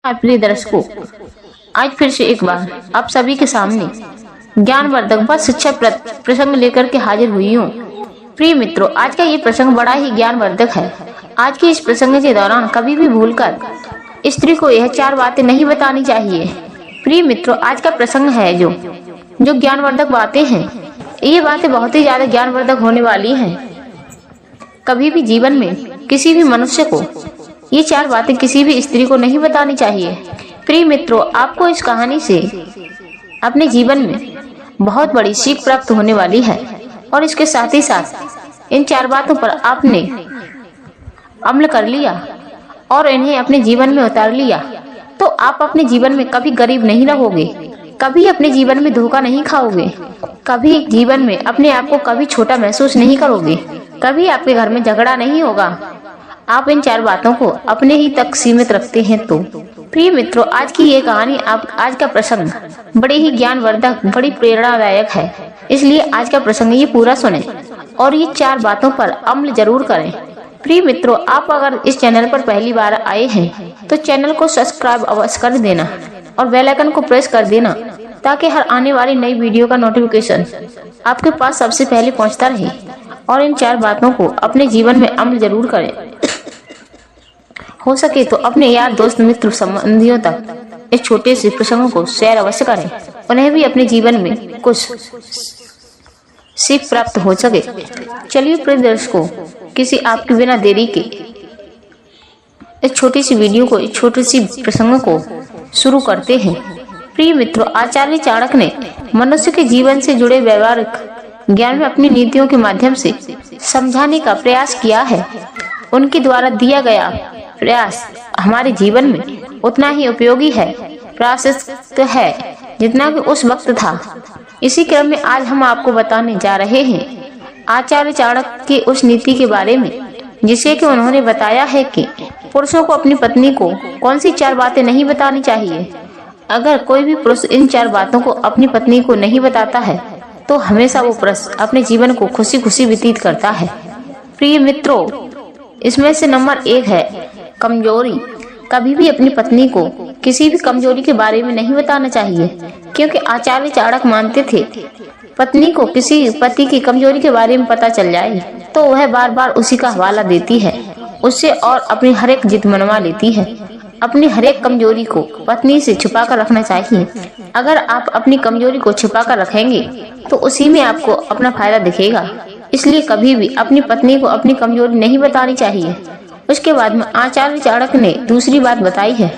प्रिय दर्शकों, आज फिर से एक बार आप सभी के सामने ज्ञानवर्धक व शिक्षा प्रसंग लेकर के हाजिर हुई हूँ। प्रिय मित्रों, आज का ये प्रसंग बड़ा ही ज्ञानवर्धक है। आज के इस प्रसंग के दौरान कभी भी भूलकर स्त्री को यह 4 बातें नहीं बतानी चाहिए। प्रिय मित्रों, आज का प्रसंग है जो ज्ञानवर्धक बातें हैं, ये बातें बहुत ही ज्यादा ज्ञानवर्धक होने वाली हैं। कभी भी जीवन में किसी भी मनुष्य को ये 4 बातें किसी भी स्त्री को नहीं बतानी चाहिए। प्रिय मित्रों, आपको इस कहानी से अपने जीवन में बहुत बड़ी सीख प्राप्त होने वाली है और इसके साथ ही साथ इन 4 बातों पर आपने अमल कर लिया और इन्हें अपने जीवन में उतार लिया तो आप अपने जीवन में कभी गरीब नहीं रहोगे, कभी अपने जीवन में धोखा नहीं खाओगे, कभी जीवन में अपने आप को कभी छोटा महसूस नहीं करोगे, कभी आपके घर में झगड़ा नहीं होगा। आप इन 4 बातों को अपने ही तक सीमित रखते हैं तो। प्रिय मित्रों, आज की ये कहानी, आज का प्रसंग बड़े ही ज्ञानवर्धक, बड़ी प्रेरणादायक है, इसलिए आज का प्रसंग ये पूरा सुने और ये 4 बातों पर अमल जरूर करें। प्रिय मित्रों, आप अगर इस चैनल पर पहली बार आए हैं तो चैनल को सब्सक्राइब अवश्य कर देना और बेल आइकन को प्रेस कर देना ताकि हर आने वाली नई वीडियो का नोटिफिकेशन आपके पास सबसे पहले पहुंचता रहे। और इन 4 बातों को अपने जीवन में अमल जरूर करें। हो सके तो अपने यार, दोस्त, मित्र, संबंधियों तक इस छोटे से प्रसंगों को शेयर अवश्य करें, उन्हें भी अपने जीवन में कुछ सीख प्राप्त हो सके। चलिए प्रिय दर्शकों, किसी आपके बिना देरी के इस छोटी सी वीडियो को, इस छोटी सी प्रसंगों को शुरू करते हैं। प्रिय मित्रों, आचार्य चाणक्य ने मनुष्य के जीवन से जुड़े व्यवहारिक ज्ञान में अपनी नीतियों के माध्यम से समझाने का प्रयास किया है। उनके द्वारा दिया गया प्रयास हमारे जीवन में उतना ही उपयोगी है, प्रासंगिक है जितना कि उस वक्त था। इसी क्रम में आज हम आपको बताने जा रहे हैं आचार्य चाणक्य की उस नीति के बारे में जिसे कि उन्होंने बताया है कि पुरुषों को अपनी पत्नी को कौन सी 4 बातें नहीं बतानी चाहिए। अगर कोई भी पुरुष इन 4 बातों को अपनी पत्नी को नहीं बताता है तो हमेशा वो पुरुष अपने जीवन को खुशी खुशी व्यतीत करता है। प्रिय मित्रों, इसमें से नंबर 1 है कमजोरी। कभी भी अपनी पत्नी को किसी भी कमजोरी के बारे में नहीं बताना चाहिए, क्योंकि आचार्य चाणक्य मानते थे पत्नी को किसी पति की कमजोरी के बारे में पता चल जाए तो वह बार बार उसी का हवाला देती है उससे और अपनी हर एक जिद मनवा लेती है। अपनी हर एक कमजोरी को पत्नी से छुपा कर रखना चाहिए। अगर आप अपनी कमजोरी को छुपा कर रखेंगे तो उसी में आपको अपना फायदा दिखेगा। इसलिए कभी भी अपनी पत्नी को अपनी कमजोरी नहीं बतानी चाहिए। उसके बाद में आचार्य चाणक्य ने दूसरी बात बताई है,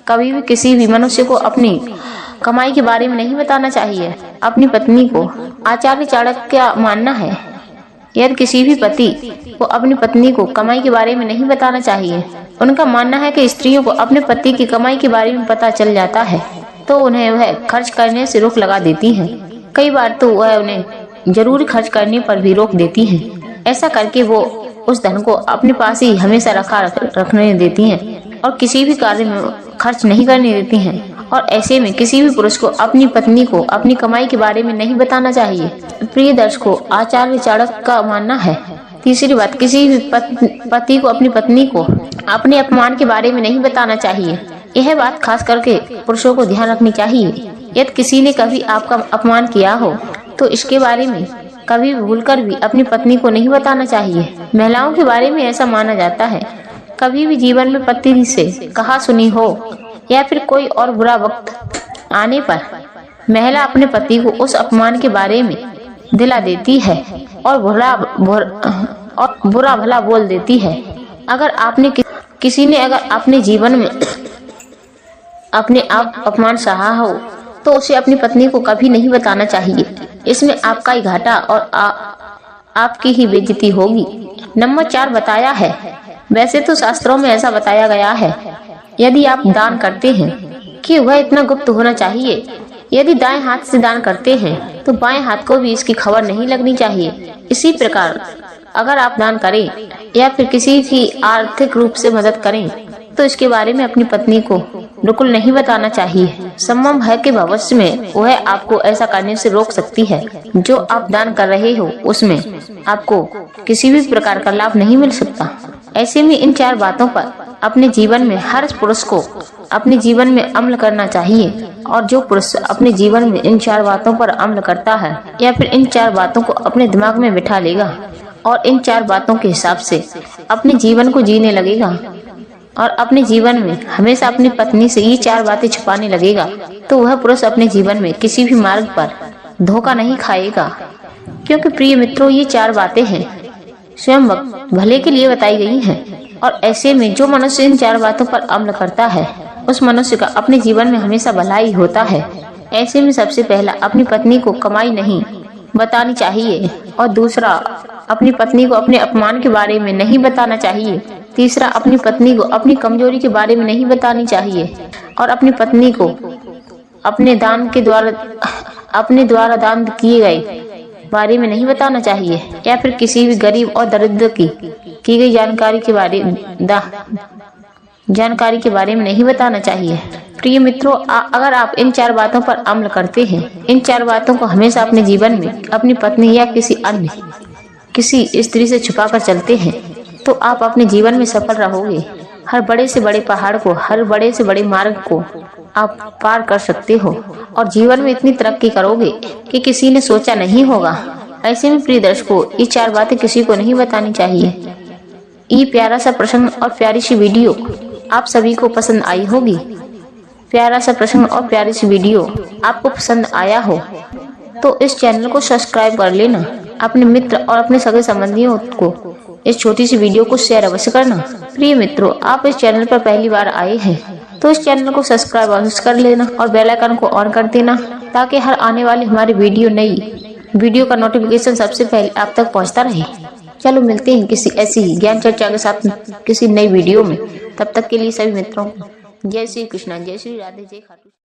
कभी भी किसी भी मनुष्य को अपनी कमाई के बारे में नहीं बताना चाहिए अपनी पत्नी को। आचार्य चाणक्य का मानना है यदि किसी भी पति को अपनी पत्नी को कमाई के बारे में नहीं बताना चाहिए। उनका मानना है कि स्त्रियों को अपने पति की कमाई के बारे में पता चल जाता है तो उन्हें वह खर्च करने से रोक लगा देती हैं। कई बार तो वह उन्हें जरूरी खर्च करने पर भी रोक देती हैं। ऐसा करके वो उस धन को अपने पास ही हमेशा रखने देती हैं और किसी भी कार्य में खर्च नहीं करने देती हैं। और ऐसे में किसी भी पुरुष को अपनी पत्नी को अपनी कमाई के बारे में नहीं बताना चाहिए। प्रिय दर्शकों, आचार्य चाणक्य का मानना है तीसरी बात, किसी भी पति को अपनी पत्नी को अपने अपमान के बारे में नहीं बताना चाहिए। यह बात खास करके पुरुषों को ध्यान रखनी चाहिए। यदि किसी ने कभी आपका अपमान किया हो तो इसके बारे में कभी भूलकर भी अपनी पत्नी को नहीं बताना चाहिए। महिलाओं के बारे में ऐसा माना जाता है, कभी भी जीवन में पति से कहा सुनी हो या फिर कोई और बुरा वक्त आने पर महिला अपने पति को उस अपमान के बारे में दिला देती है और बुरा भला बोल देती है। अगर आपने किसी ने अगर अपने जीवन में अपने आप अपमान सहा हो तो उसे अपनी पत्नी को कभी नहीं बताना चाहिए। इसमें आपका ही घाटा और आपकी ही बेइज्जती होगी। नंबर 4 बताया है, वैसे तो शास्त्रों में ऐसा बताया गया है यदि आप दान करते हैं कि वह इतना गुप्त होना चाहिए। यदि दाएं हाथ से दान करते हैं तो बाएं हाथ को भी इसकी खबर नहीं लगनी चाहिए। इसी प्रकार अगर आप दान करें या फिर किसी की आर्थिक रूप से मदद करें तो इसके बारे में अपनी पत्नी को बिल्कुल नहीं बताना चाहिए। संभव है कि भविष्य में वह आपको ऐसा करने से रोक सकती है। जो आप दान कर रहे हो उसमें आपको किसी भी प्रकार का लाभ नहीं मिल सकता। ऐसे में इन 4 बातों पर अपने जीवन में हर पुरुष को अपने जीवन में अमल करना चाहिए। और जो पुरुष अपने जीवन में इन 4 बातों पर अमल करता है या फिर इन 4 बातों को अपने दिमाग में बिठा लेगा और इन 4 बातों के हिसाब से अपने जीवन को जीने लगेगा और अपने जीवन में हमेशा अपनी पत्नी से ये 4 बातें छुपाने लगेगा, तो वह पुरुष अपने जीवन में किसी भी मार्ग पर धोखा नहीं खाएगा। क्योंकि प्रिय मित्रों, ये 4 बातें हैं स्वयं भले के लिए बताई गई हैं। और ऐसे में जो मनुष्य इन 4 बातों पर अमल करता है उस मनुष्य का अपने जीवन में हमेशा भलाई होता है। ऐसे में सबसे पहला अपनी पत्नी को कमाई नहीं बतानी चाहिए और दूसरा अपनी पत्नी को अपने अपमान के बारे में नहीं बताना चाहिए। तीसरा अपनी पत्नी को अपनी कमजोरी के बारे में नहीं बतानी चाहिए और अपनी पत्नी को अपने द्वारा दान किए गए बारे में नहीं बताना चाहिए या फिर किसी भी गरीब और दरिद्र की गई जानकारी के बारे में नहीं बताना चाहिए। प्रिय मित्रों, अगर आप इन 4 बातों पर अमल करते हैं, इन 4 बातों को हमेशा अपने जीवन में अपनी पत्नी या किसी स्त्री से छुपाकर चलते हैं, तो आप अपने जीवन में सफल रहोगे। हर बड़े से बड़े पहाड़ को, हर बड़े से बड़े मार्ग को आप पार कर सकते हो और जीवन में इतनी तरक्की करोगे कि किसी ने सोचा नहीं होगा। ऐसे में प्रिय दर्शकों, ये 4 बातें किसी को नहीं बतानी चाहिए। ये प्यारा सा प्रसंग और प्यारी सी वीडियो आप सभी को पसंद आई होगी। प्यारा सा प्रसंग और प्यारी सी वीडियो आपको पसंद आया हो तो इस चैनल को सब्सक्राइब कर लेना। अपने मित्र और अपने सगे संबंधियों को इस छोटी सी वीडियो को शेयर अवश्य करना। प्रिय मित्रों, आप इस चैनल पर पहली बार आए हैं तो इस चैनल को सब्सक्राइब अवश्य कर लेना और बेल आइकन को ऑन कर देना, ताकि हर आने वाली हमारी वीडियो का नोटिफिकेशन सबसे पहले आप तक पहुंचता रहे। चलो मिलते हैं किसी ऐसी ज्ञान चर्चा के साथ किसी नई वीडियो में। तब तक के लिए सभी मित्रों को जय श्री कृष्णा, जय श्री राधे, जय खाटू।